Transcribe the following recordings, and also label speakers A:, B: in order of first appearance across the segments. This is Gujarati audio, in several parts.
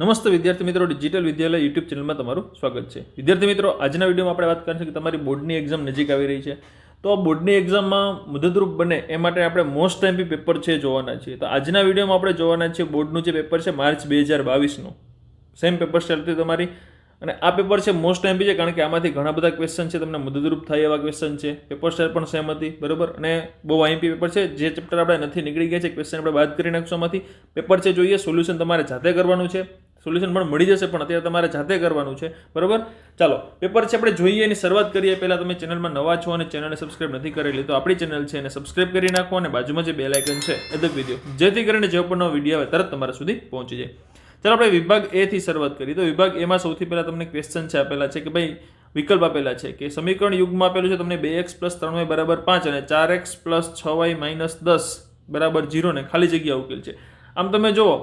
A: નમસ્તે વિદ્યાર્થી મિત્રો, ડિજિટલ વિદ્યાલય યુટ્યુબ ચેનલમાં તમારું સ્વાગત છે। વિદ્યાર્થી મિત્રો, આજના વિડીયોમાં આપણે વાત કરીશું કે તમારી બોર્ડની એક્ઝામ નજીક આવી રહી છે, તો આ બોર્ડની એક્ઝામમાં મદદરૂપ બને એ માટે આપણે મોસ્ટ એમપી પેપર છે જોવાના છીએ। તો આજના વિડીયોમાં આપણે જોવાના છીએ બોર્ડનું જે પેપર છે માર્ચ 2022નું સેમ પેપર ચાલતી તમારી, અને આ પેપર છે મોસ્ટ એમપી છે કારણ કે આમાંથી ઘણા બધા ક્વેશ્ચન છે તમને મદદરૂપ થાય એવા ક્વેશ્ચન છે। પેપર સ્ટાઇલ પણ સેમ હતી, બરાબર, અને બહુ આઈએમપી પેપર છે। જે ચેપ્ટર આપણે નથી નીકળી ગયા છે ક્વેશ્ચન આપણે બાદ કરી નાખશું આમાંથી। પેપર છે જોઈએ, સોલ્યુશન તમારે જાતે કરવાનું છે, સોલ્યુશન પણ મળી જશે પણ અત્યારે તમારે જાતે કરવાનું છે, બરાબર। ચાલો પેપર છે આપણે જોઈએ, એની શરૂઆત કરીએ। પહેલાં તમે ચેનલમાં નવા છો અને ચેનલને સબસ્ક્રાઇબ નથી કરેલી તો આપણી ચેનલ છે એને સબસ્ક્રાઇબ કરી નાખો અને બાજુમાં જે બેલ આઇકન છે એ દબાવી દો, જેથી કરીને જે પણ નવો વિડીયો આવે તરત તમારા સુધી પહોંચી જાય। ચાલો આપણે વિભાગ એ થી શરૂઆત કરીએ। તો વિભાગ એમાં સૌથી પહેલાં તમને ક્વેશ્ચન છે આપેલા છે કે ભાઈ વિકલ્પ આપેલા છે કે સમીકરણ યુગમાં આપેલું છે તમને 2x + 3y = 5 અને 4x + 6y - 10 = 0 ને ખાલી જગ્યા ઉકેલ છે। આમ તમે જુઓ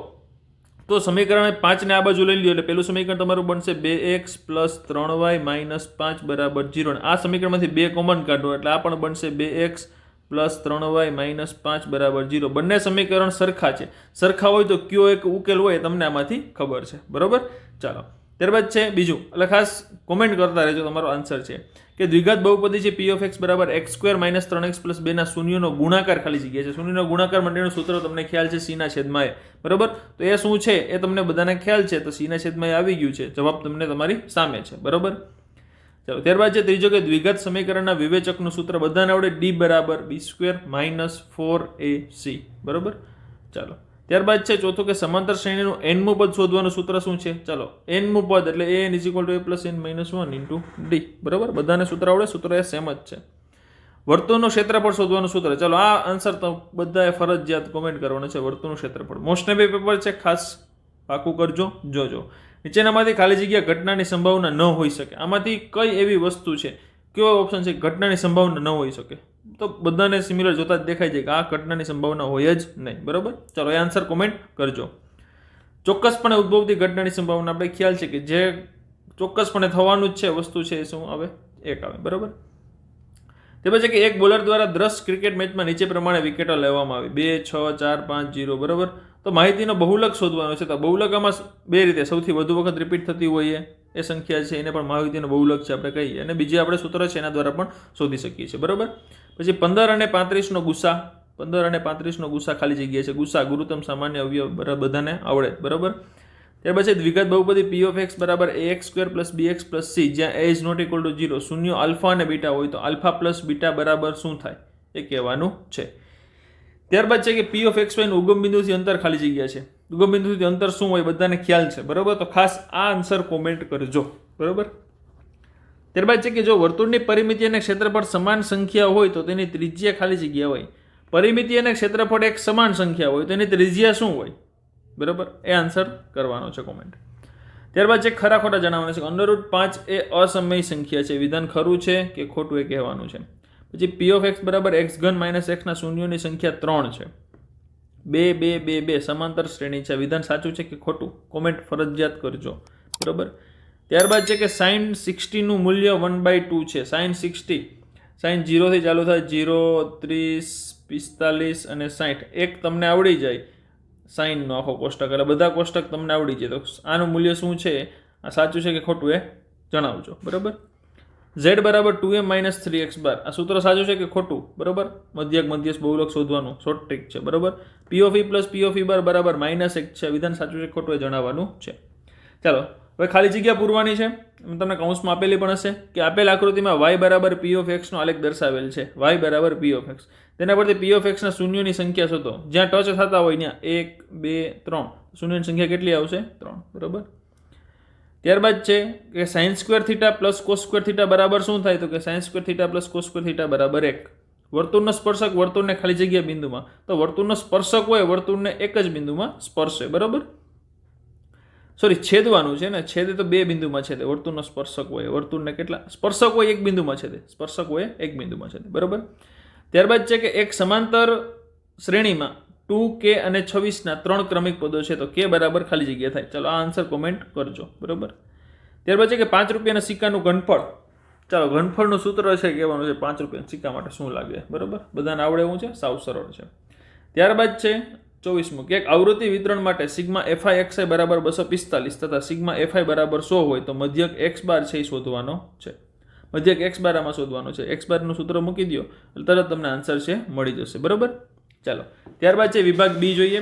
A: તો સમીકરણ 5 ને આ બાજુ લઈ લ્યો એટલે પહેલું સમીકરણ તમારું બનશે 2x + 3y - 5 = 0 અને આ સમીકરણમાંથી 2 કોમન કાઢો એટલે આ પણ બનશે 2x + 3y - 5 = 0। બંને સમીકરણ સરખા છે, સરખા હોય તો કયો એક ઉકેલ હોય તમને આમાંથી ખબર છે, બરાબર। ચાલો ત્યારબાદ છે બીજું, એટલે ખાસ કોમેન્ટ કરતા રહેજો તમારો આન્સર છે કે દ્વિઘાત બહુપદી છે p(x) = x² - 3x + 2 ના શૂન્યનો ગુણાકાર ખાલી જગ્યા છે। શૂન્યનો ગુણાકાર માટેનું સૂત્ર તમને ખ્યાલ છે c/a, બરાબર। તો એ શું છે એ તમને બધાને ખ્યાલ છે, તો c/a આવી ગયું છે, જવાબ તમને તમારી સામે છે, બરાબર। ચાલો ત્યારબાદ છે ત્રીજો કે દ્વિઘાત સમીકરણના વિવેચકનું સૂત્ર બધાને આવડે, d = b² - 4ac, બરાબર। ચાલો ત્યારબાદ છે ચોથું કે સમાંતર શ્રેણીનું nમું પદ શોધવાનું સૂત્ર શું છે? ચાલો nમું પદ એટલે an = a + n - 1 × d, બરાબર। બધાને સૂત્ર આવડે, સૂત્ર એ સેમ જ છે। વર્તુળનું ક્ષેત્રફળ શોધવાનું સૂત્ર, ચાલો આ આન્સર તો બધાએ ફરજિયાત કોમેન્ટ કરવાનો છે। વર્તુળનું ક્ષેત્રફળ મોસ્ટ એમપી પેપર છે, ખાસ પાકું કરજો, જોજો। નીચેનામાંથી ખાલી જગ્યા ઘટનાની સંભાવના ન હોઈ શકે, આમાંથી કઈ એવી વસ્તુ છે, કયો ઓપ્શન છે ઘટનાની સંભાવના ન હોઈ શકે? તો બધાને સિમિલર જોતા જ દેખાય છે કે આ ઘટનાની સંભાવના હોય જ નહીં, બરાબર। ચાલો એ આન્સર કોમેન્ટ કરજો। ચોક્કસપણે ઉદ્ભવતી ઘટનાની સંભાવના આપણે ખ્યાલ છે કે જે ચોક્કસપણે થવાનું જ છે વસ્તુ છે એ શું આવે? 1 આવે, બરાબર। તે પછી કે એક બોલર દ્વારા 10 ક્રિકેટ મેચમાં નીચે પ્રમાણે વિકેટો લેવામાં આવી, 2, 6, 4, 5, 0, બરાબર। તો માહિતીનો બહુલક શોધવાનો છે। તો બહુલક આમાં બે રીતે, સૌથી વધુ વખત રિપીટ થતી હોય એ સંખ્યા છે એને પણ માહિતીનો બહુલક છે આપણે કહીએ, અને બીજી આપણે સૂત્ર છે એના દ્વારા પણ શોધી શકીએ છીએ, બરાબર। પછી 15 અને 35નો ગુસા, 15 અને 35નો ગુસા ખાલી જગ્યા છે, ગુસા ગુરુત્તમ સામાન્ય અવયવ બધાને આવડે, બરાબર। ત્યાર પછી દ્વિઘાત બહુપદી p(x) = ax² + bx + c જ્યાં a ≠ 0, શૂન્ય આલ્ફા અને બીટા હોય તો આલ્ફા + બીટા બરાબર શું થાય એ કહેવાનું છે। ત્યારબાદ છે કે p(x, y) નું ઉગમ બિંદુથી અંતર ખાલી જગ્યા છે, ઉગમ બિંદુથી અંતર શું હોય બધાને ખ્યાલ છે, બરાબર। તો ખાસ આ આન્સર કોમેન્ટ કરજો, બરાબર। ત્યારબાદ છે કે જો વર્તુળની પરિમિતિ અને ક્ષેત્રફળ સમાન સંખ્યા હોય તો તેની ત્રિજ્યા ખાલી જગ્યા હોય, પરિમિતિ અને ક્ષેત્રફળ એક સમાન સંખ્યા હોય તો એની ત્રિજ્યા શું હોય, બરાબર, એ આન્સર કરવાનો છે કોમેન્ટ। ત્યારબાદ છે ખરા ખોટા જણાવવાના છે કે √5 એ અસમય સંખ્યા છે, વિધાન ખરું છે કે ખોટું એ કહેવાનું છે। પછી p(x) = x3 - x ના શૂન્યોની સંખ્યા 3 છે, 2, 2, 2, 2 સમાંતર શ્રેણી છે, વિધાન સાચું છે કે ખોટું કોમેન્ટ ફરજિયાત કરજો, બરાબર। ત્યારબાદ છે કે sin 60 નું મૂલ્ય 1/2 છે, sin 60, sin 0 થી ચાલુ થાય, 0, 30, 45 અને 60, એક તમને આવડી જાય sin નો આખો કોષ્ટક, એટલે બધા કોષ્ટક તમને આવડી જાય, તો આનું મૂલ્ય શું છે, આ સાચું છે કે ખોટું એ જણાવજો, બરાબર। z = 2m - 3x², આ સૂત્ર સાચું છે કે ખોટું, બરાબર। મધ્યસ્થ બહુલક શોધવાનું શોર્ટ ટ્રિક છે, બરાબર। p(e + p(b) = -1 છે, વિધાન સાચું છે ખોટું એ જણાવવાનું છે। ચાલો હવે ખાલી જગ્યા પૂરવાની છે, તમને કૌંસમાં આપેલી પણ હશે કે આપેલ આકૃતિમાં y = p(x) નો આલેખ દર્શાવેલ છે, y = p(x), તેના પરથી p(x) ના શૂન્યોની સંખ્યા શોધો, જ્યાં ટચ થતા હોય ત્યાં 1, 2, 3, શૂન્યની સંખ્યા કેટલી આવશે? 3, બરાબર। ત્યારબાદ છે કે sin² θ + cos² θ બરાબર શું થાય, તો કે sin² θ + cos² θ = 1। વર્તુળનો સ્પર્શક વર્તુળને ખાલી જગ્યા બિંદુમાં, તો વર્તુળનો સ્પર્શક હોય વર્તુળને એક જ બિંદુમાં સ્પર્શે, બરાબર, સોરી છેદવાનું છે ને, છેદે તો બે બિંદુમાં છેદે, વર્તુળનો સ્પર્શક હોય વર્તુળને કેટલા સ્પર્શક હોય એક બિંદુમાં છેદે, સ્પર્શક હોય એક બિંદુમાં છેદે, બરાબર। ત્યારબાદ છે કે એક સમાંતર શ્રેણીમાં 2, k અને 26 ના 3 ક્રમિક પદો છે, તો k બરાબર ખાલી જગ્યા થાય। ચાલો આ આન્સર કોમેન્ટ કરજો, બરાબર। ત્યારબાદ છે કે 5 રૂપિયાના સિક્કાનું ઘનફળ, ચાલો ઘનફળનું સૂત્ર છે કહેવાનું છે 5 રૂપિયાના સિક્કા માટે શું લાગે, બરાબર, બધાને આવડે એવું છે, સાવ સરળ છે। ત્યારબાદ છે 24મું કે એક આવૃત્તિ વિતરણ માટે સિગ્મા એફઆઈ એક્સઆઈ બરાબર 245 તથા સિગ્મા એફઆઈ બરાબર 100 હોય તો મધ્યક એક્સ બાર છે એ શોધવાનો છે. મધ્યક એક્સ બાર આમાં શોધવાનો છે. એક્સ બારનું સૂત્ર મૂકી દો એટલે તરત તમને આન્સર છે મળી જશે. બરાબર. ચાલો ત્યારબાદ છે વિભાગ બી જોઈએ.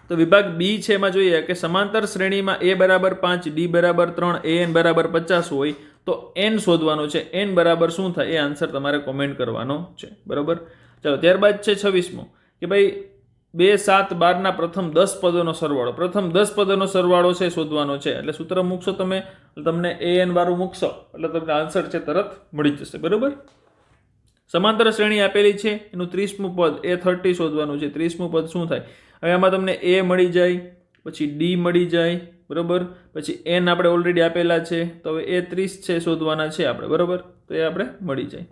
A: તો વિભાગ બી છે એમાં જોઈએ કે સમાંતર શ્રેણીમાં a બરાબર 5 d બરાબર 3 an બરાબર 50 હોય તો n શોધવાનો છે. n બરાબર શું થાય એ આન્સર તમારે કોમેન્ટ કરવાનો છે. બરાબર. ચાલો ત્યારબાદ છે 26મો કે ભાઈ 2, 7, 12 ના પ્રથમ 10 પદોનો સરવાળો. પ્રથમ 10 પદોનો સરવાળો છે શોધવાનો છે. એટલે સૂત્ર મૂકશો તમે તમને an વાળું મૂકશો એટલે તમને આન્સર છે તરત મળી જશે. બરાબર. સમાંતર શ્રેણી આપેલી છે એનું 30મું પદ a30 શોધવાનું છે. 30મું પદ શું થાય? હવે આમાં તમને a મળી જાય, પછી d મળી જાય, બરાબર, પછી n આપણે ઓલરેડી આપેલા છે તો હવે a30 છે શોધવાના છે આપણે. બરાબર. તો એ આપણે મળી જાય.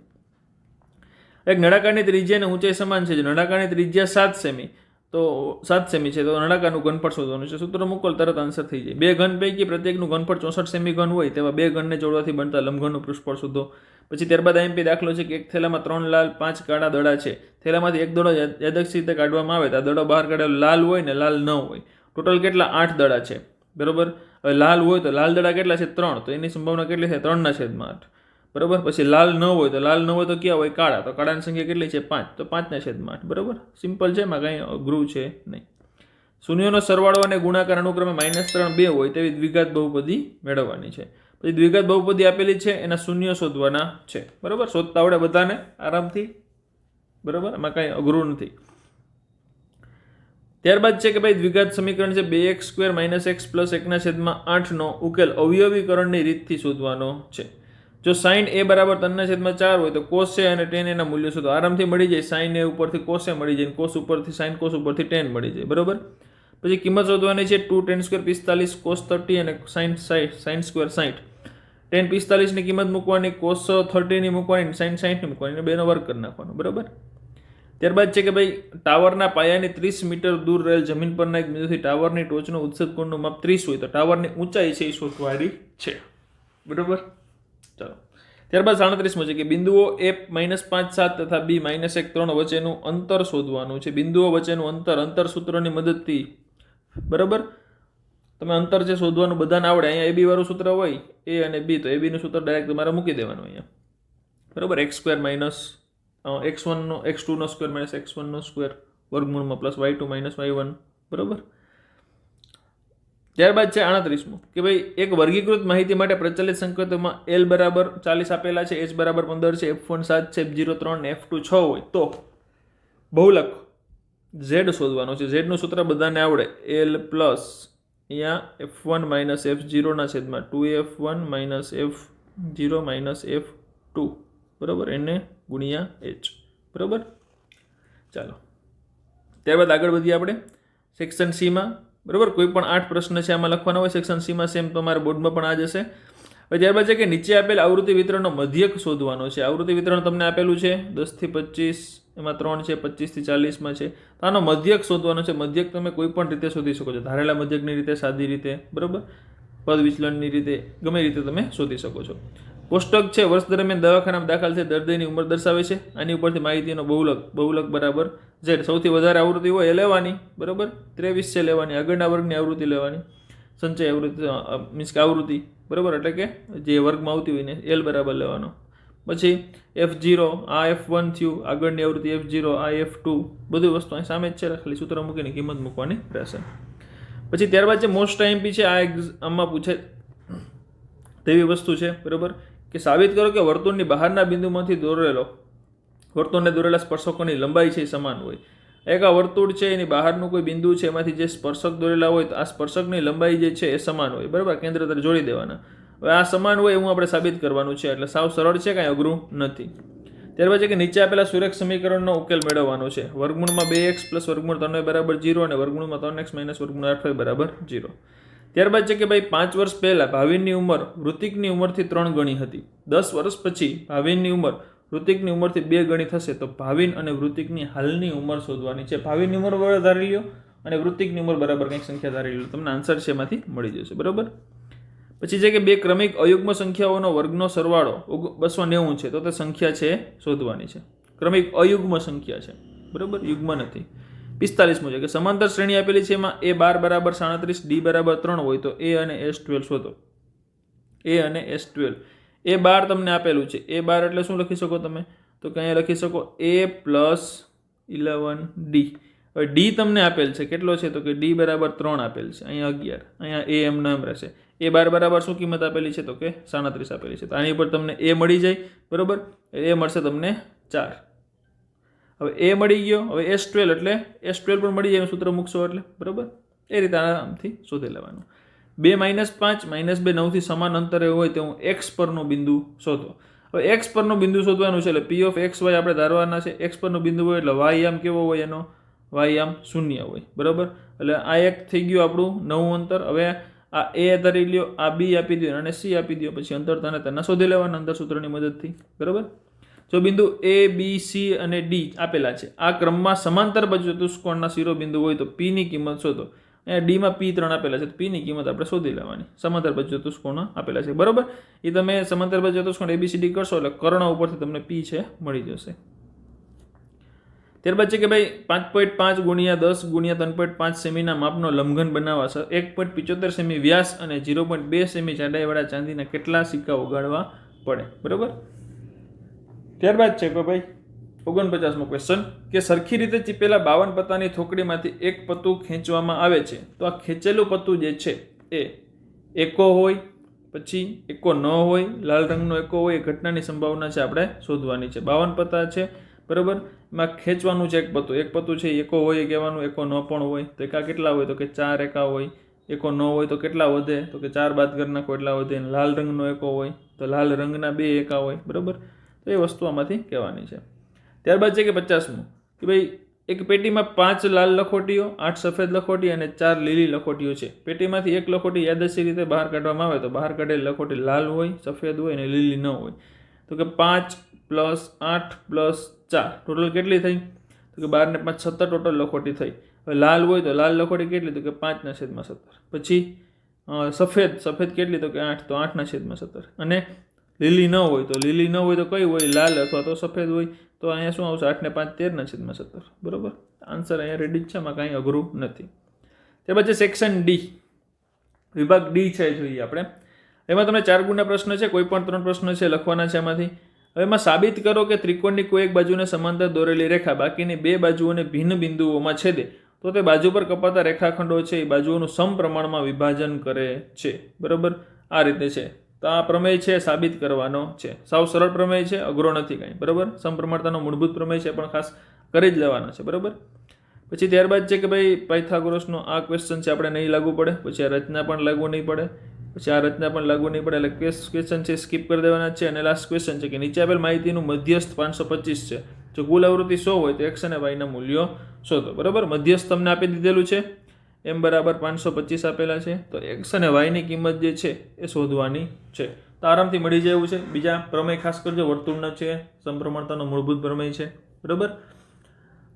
A: એક નળાકારની ત્રિજ્યા અને ઊંચાઈ સમાન છે. જો નળાકારની ત્રિજ્યા 7 સેમી તો 7 સેમી છે તો નળાકારનું ઘનફળ શોધવાનું છે. સૂત્ર મૂકો તરત આન્સર થઈ જાય. બે ઘન પૈકી પ્રત્યેકનું ઘનફળ 64 સેમી ઘન હોય તેવા બે ઘનને જોડવાથી બનતા લંબઘનનું પૃષ્ઠફળ શોધો. પછી ત્યારબાદ આઈએમપી દાખલો છે કે એક થેલામાં 3 લાલ 5 કાળા દડા છે. થેલામાંથી એક દડો યાદચ્છિક રીતે કાઢવામાં આવે તો આ દડો બહાર કાઢેલો લાલ હોય ને લાલ ન હોય. ટોટલ કેટલા? 8 દડા છે. બરાબર. હવે લાલ હોય તો લાલ દડા કેટલા છે? 3. તો એની સંભાવના કેટલી છે? 3/8. બરાબર. પછી લાલ ન હોય તો ક્યાં હોય? કાળા. તો કાળાની સંખ્યા કેટલી છે? 5. તો 5/8. બરાબર. સિમ્પલ છે, એમાં કાંઈ અઘરું છે નહીં. શૂન્યનો સરવાળો અને ગુણાકાર અનુક્રમે -3, 2 હોય તેવી દ્વિઘાત બહુપદી મેળવવાની છે. પછી દ્વિઘાત બહુપદી આપેલી છે એના શૂન્ય શોધવાના છે. બરાબર. શોધતા આવડે બધાને આરામથી. બરાબર. એમાં કાંઈ અઘરું નથી. ત્યારબાદ છે કે ભાઈ દ્વિઘાત સમીકરણ છે 2x² - x + 1/8 નો ઉકેલ અવયવીકરણની રીતથી શોધવાનો છે. જો sin a બરાબર 3/4 હોય તો cos a અને tan a ના મૂલ્યો શોધો. આરામથી મળી જાય. sin a ઉપરથી cos a મળી જાય, cos ઉપરથી sin cos ઉપરથી tan મળી જાય. બરાબર. પછી કિંમત શોધવાની છે 2 tan² 45 cos 30 અને sin² 60. tan 45 ની કિંમત મૂકવાની, cos 30 ની મૂકવાની, sin 60 ની મૂકવાની, બેનો વર્ગ કરી નાખવાનો. બરાબર. ત્યારબાદ છે કે ભાઈ ટાવરના પાયાની 30 મીટર દૂર રહેલ જમીન પરના એક બિંદુથી ટાવરની ટોચનો ઉત્સેદ કોણનું માપ 30 હોય તો ટાવરની ઊંચાઈ છે એ શોધવાની છે. બરાબર. ચાલો ત્યારબાદ 37મો છે કે બિંદુઓ a -5, 7 તથા b -1, 3 વચ્ચેનું અંતર શોધવાનું છે. બિંદુઓ વચ્ચેનું અંતર સૂત્રની મદદથી. બરાબર. તમે અંતર છે શોધવાનું બધાને આવડે. અહીંયા ab વાળું સૂત્ર હોય a અને b તો ab નું સૂત્ર ડાયરેક્ટ તમારે મૂકી દેવાનું અહીંયા. બરાબર. x² - x1 નો x2 નો સ્ક્વેર - x1 નો સ્ક્વેર વર્ગમૂળમાં +y2 - y1. બરાબર. ત્યારબાદ છે 38મો કે ભાઈ એક વર્ગીકૃત માહિતી માટે પ્રચલિત સંકેતોમાં l બરાબર 40 આપેલા છે, h બરાબર 15 છે, f1 7 છે, f0 3 ને f2 6 હોય તો બહુલક z શોધવાનો છે. z નું સૂત્ર બધાને આવડે. l પ્લસ અહીંયા f1 - f0 ના છેદમાં 2f1 - f0 - f2. બરાબર. એને ગુણ્યા h. બરાબર. ચાલો ત્યારબાદ આગળ વધીએ આપણે સેક્શન સીમાં. બરાબર. કોઈ પણ 8 પ્રશ્ન છે આમાં લખવાના હોય સેક્શન સીમાં. સેમ તમારા બોર્ડમાં પણ આ જશે. હવે ત્યારબાદ છે કે નીચે આપેલ આવૃત્તિ વિતરણનો મધ્યક શોધવાનો છે. આવૃત્તિ વિતરણ તમને આપેલું છે 10 થી 25, એમાં 3 છે, 25 થી 40માં છે. તો આનો મધ્યક શોધવાનો છે. મધ્યક તમે કોઈ પણ રીતે શોધી શકો છો. ધારેલા મધ્યકની રીતે, સાદી રીતે, બરાબર, પદ વિચલનની રીતે, ગમે રીતે તમે શોધી શકો છો. કોષ્ટક છે વર્ષ દરમિયાન દવાખાનામાં દાખલ છે દર્દીની ઉંમર દર્શાવે છે. આની ઉપરથી માહિતીનો બહુલક બરાબર z. સૌથી વધારે આવૃત્તિ હોય એ લેવાની. બરાબર. 23 છે લેવાની. આગળના વર્ગની આવૃત્તિ લેવાની. સંચય આવૃત્તિ મીન્સ કે આવૃત્તિ. બરાબર. એટલે કે જે વર્ગમાં આવતી હોય ને l બરાબર લેવાનો. પછી f0 આ f1 થયું, આગળની આવૃત્તિ f0 આ f2. બધી વસ્તુ અહીં સામે જ છે. ખાલી સૂત્ર મૂકીને કિંમત મૂકવાની રહેશે. પછી ત્યારબાદ જે મોસ્ટ ટાઈમ છે આ આમાં પૂછે તેવી વસ્તુ છે. બરાબર. કે સાબિત કરો કે વર્તુળની બહારના બિંદુમાંથી વર્તુળને દોરેલા સ્પર્શકોની લંબાઈ છે એ સમાન હોય. એક આ વર્તુળ છે એની બહારનું કોઈ બિંદુ છે એમાંથી જે સ્પર્શક દોરેલા હોય તો આ સ્પર્શકની લંબાઈ જે છે એ સમાન હોય. બરાબર. કેન્દ્ર તરફ જોડી દેવાના. હવે આ સમાન હોય એવું આપણે સાબિત કરવાનું છે. એટલે સાવ સરળ છે, કાંઈ અઘરું નથી. ત્યારબાદ છે કે નીચે આપેલા સુરેખ સમીકરણનો ઉકેલ મેળવવાનો છે. વર્ગમૂળમાં 2x + વર્ગમૂળ 3y બરાબર 0 અને વર્ગમૂળમાં 3x - વર્ગમૂળ 8y બરાબર 0. ત્યારબાદ છે કે ભાઈ 5 વર્ષ પહેલા ભાવિનની ઉંમર ઋતિકની ઉંમરથી 3 ગણી હતી. 10 વર્ષ પછી ભાવિનની ઉંમર ઋતિકની ઉંમરથી 2 ગણી થશે તો ભાવિન અને વૃતિકની હાલની ઉંમર શોધવાની છે. ભાવિનની ઉંમર બરાબર ધારી લ્યો અને વૃતિકની ઉંમર બરાબર કંઈક સંખ્યા ધારી લ્યો. તમને આન્સર છે એમાંથી મળી જશે. બરાબર. પછી છે કે બે ક્રમિક અયુગ્મ સંખ્યાઓનો વર્ગનો સરવાળો 290 છે તો તે સંખ્યા છે શોધવાની છે. ક્રમિક અયુગ્મ સંખ્યા છે. બરાબર. યુગ્મ નથી. 45મો છે કે સમાંતર શ્રેણી આપેલી છે એમાં A12 બરાબર 37 D બરાબર 3 હોય તો A અને S12 શોધો. A અને S12 A12 તમને આપેલું છે. A12 એટલે શું લખી શકો તમે? તો કે અહીંયા લખી શકો A પ્લસ 11D. હવે D તમને આપેલ છે કેટલો છે? તો કે D બરાબર 3 આપેલ છે. અહીંયા 11, અહીંયા A એમ નામ રહેશે. A12 બરાબર શું કિંમત આપેલી છે? તો કે 37 આપેલી છે. તો આની ઉપર તમને A મળી જાય, બરોબર. A મળશે તમને 4. હવે A મળી ગયો. હવે S12 એટલે S12 પણ મળી જાય, સૂત્ર મૂકશો એટલે, બરોબર. એ રીતે આરામથી શોધી લેવાનું. 2 - 5 - 2 9 થી સમાન અંતરે હોય તો હું x પરનો બિંદુ શોધો. હવે x પરનો બિંદુ શોધવાનું છે એટલે p ઓફ x y આપણે ધારવાના છે. x પરનો બિંદુ હોય એટલે y આમ કેવો હોય? એનો y આમ 0 હોય, બરાબર. એટલે આ એક થઈ ગયું આપણું નવું અંતર. હવે આ a ધારી લ્યો, આ b આપી દો અને c આપી દો, પછી અંતર તેના શોધી લેવાના અંતર સૂત્રની મદદથી, બરાબર. જો બિંદુ a b c અને d આપેલા છે, આ ક્રમમાં સમાંતર બાજુ ચતુષ્કોણના શિરોબિંદુ હોય તો p ની કિંમત શોધો. અહીંયા d માં p3 આપેલા છે, તો p ની કિંમત આપણે શોધી લેવાની. સમાંતર બાજુ ચતુષ્કોણ આપેલા છે, બરાબર. એ તમે સમાંતર બાજુ ચતુષ્કોણ ABCD કરશો એટલે કર્ણ ઉપરથી તમને p છે મળી જશે. ત્યારબાદ છે કે ભાઈ 5.5 × 10 × 3.5 સેમીના માપનો લંબઘન બનાવવા 1.75 સેમી વ્યાસ અને 0.2 સેમી જાડાઈવાળા ચાંદીના કેટલા સિક્કા ઉગાડવા પડે, બરાબર. ત્યારબાદ છે કે ભાઈ 49મો ક્વેશ્ચન કે સરખી રીતે ચીપેલા 52 પત્તાની થોકડીમાંથી એક પત્તું ખેંચવામાં આવે છે તો આ ખેંચેલું પત્તું જે છે એ એકો હોય, પછી એકો ન હોય, લાલ રંગનો એકો હોય, એ ઘટનાની સંભાવના છે આપણે શોધવાની છે. 52 પત્તા છે, બરાબર. એમાં ખેંચવાનું છે એક પત્તું છે, એકો હોય કહેવાનું, એકો ન પણ હોય તો એકા કેટલા હોય? તો કે 4 એકા હોય. એકો ન હોય તો કેટલા વધે? તો કે 4 બાદ કરી નાખો એટલા વધે. લાલ રંગનો એકો હોય તો લાલ રંગના 2 એકા હોય, બરાબર. તો એ વસ્તુ આમાંથી કહેવાની છે. ત્યારબાદ છે કે 50મું કે ભાઈ એક પેટીમાં 5 લાલ લખોટીઓ, 8 સફેદ લખોટી અને 4 લીલી લખોટીઓ છે. પેટીમાંથી એક લખોટી યાદચ્છિક રીતે બહાર કાઢવામાં આવે તો બહાર કાઢેલી લખોટી લાલ હોય, સફેદ હોય અને લીલી ન હોય. તો કે 5 + 8 + 4 ટોટલ કેટલી થઈ? તો કે 12 ને 5 17 ટોટલ લખોટી થઈ. હવે લાલ હોય તો લાલ લખોટી કેટલી? તો કે 5/17. પછી સફેદ કેટલી? તો કે 8, તો 8/17. અને લીલી ન હોય તો કઈ હોય? લાલ અથવા તો સફેદ હોય. તો અહીંયા શું આવશે? 8 ને 5 13/17, બરાબર. આન્સર અહીંયા રેડી જ છે, આમાં કાંઈ અઘરું નથી. ત્યારબાદ છે સેક્શન ડી, વિભાગ ડી છે, જોઈએ આપણે. એમાં તમને 4 ગુણના પ્રશ્ન છે, કોઈ પણ 3 પ્રશ્ન છે લખવાના છે આમાંથી. હવે એમાં સાબિત કરો કે ત્રિકોણની કોઈ એક બાજુને સમાંતર દોરેલી રેખા બાકીની 2 બાજુઓને ભિન્ન બિંદુઓમાં છેદે તો તે બાજુ પર કપાતા રેખાખંડો છે એ બાજુઓનું સમપ્રમાણમાં વિભાજન કરે છે, બરાબર. આ રીતે છે. તો આ પ્રમેય છે સાબિત કરવાનો છે. સાવ સરળ પ્રમેય છે, અઘરો નથી કાંઈ, બરાબર. સમપ્રમાણતાનો મૂળભૂત પ્રમેય છે, પણ ખાસ કરી જ લેવાનો છે, બરાબર. પછી ત્યારબાદ છે કે ભાઈ પાયથાગોરસનો આ ક્વેશ્ચન છે, આપણે નહીં લાગુ પડે. પછી આ રચના પણ લાગુ નહીં પડે. પછી આ રચના પણ લાગુ નહીં પડે, એટલે ક્વેશ્ચન છે સ્કીપ કરી દેવાના છે. અને લાસ્ટ ક્વેશ્ચન છે કે નીચે આપેલ માહિતીનું મધ્યસ્થ 525 છે. જો કુલ આવૃત્તિ 100 હોય તો x અને y ના મૂલ્યો શોધો, બરાબર. મધ્યસ્થ તમને આપી દીધેલું છે, m બરાબર 525 આપેલા છે. તો x અને y ની કિંમત જે છે એ શોધવાની છે. તો આરામથી મળી જાય એવું છે. બીજા પ્રમેય ખાસ કરજો, વર્તુળના છે, સમપ્રમાણતાનો મૂળભૂત પ્રમેય છે, બરાબર.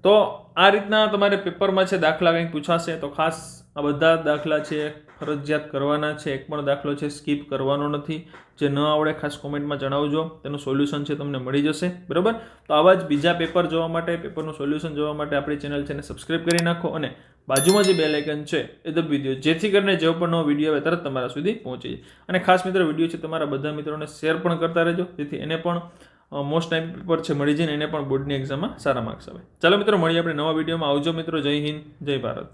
A: તો આ રીતના તમારે પેપરમાં છે દાખલા કંઈક પૂછાશે તો ખાસ આ બધા દાખલા છે ફરજિયાત કરવાના છે. એક પણ દાખલો છે સ્કીપ કરવાનો નથી. જે ન આવડે ખાસ કોમેન્ટમાં જણાવજો, તેનું સોલ્યુશન છે તમને મળી જશે, બરાબર. તો આવા જ બીજા પેપર જોવા માટે, પેપરનું સોલ્યુશન જોવા માટે આપણી ચેનલ છે ને સબસ્ક્રાઈબ કરી નાખો અને બાજુમાં જે બેલ આઇકન છે એ દબાવી દો, જેથી કરીને જેવો પણ નવો વિડીયો આવે તરત તમારા સુધી પહોંચી જાય. અને ખાસ મિત્રો વિડીયો છે તમારા બધા મિત્રોને શેર પણ કરતા રહેજો, જેથી એને પણ મોસ્ટ ટાઈમ પેપર છે મળી જાય ને એને પણ બોર્ડની એક્ઝામમાં સારા માર્ક્સ આવે. ચાલો મિત્રો મળીએ આપણે નવા વિડીયોમાં. આવજો મિત્રો. જય હિન્દ, જય ભારત.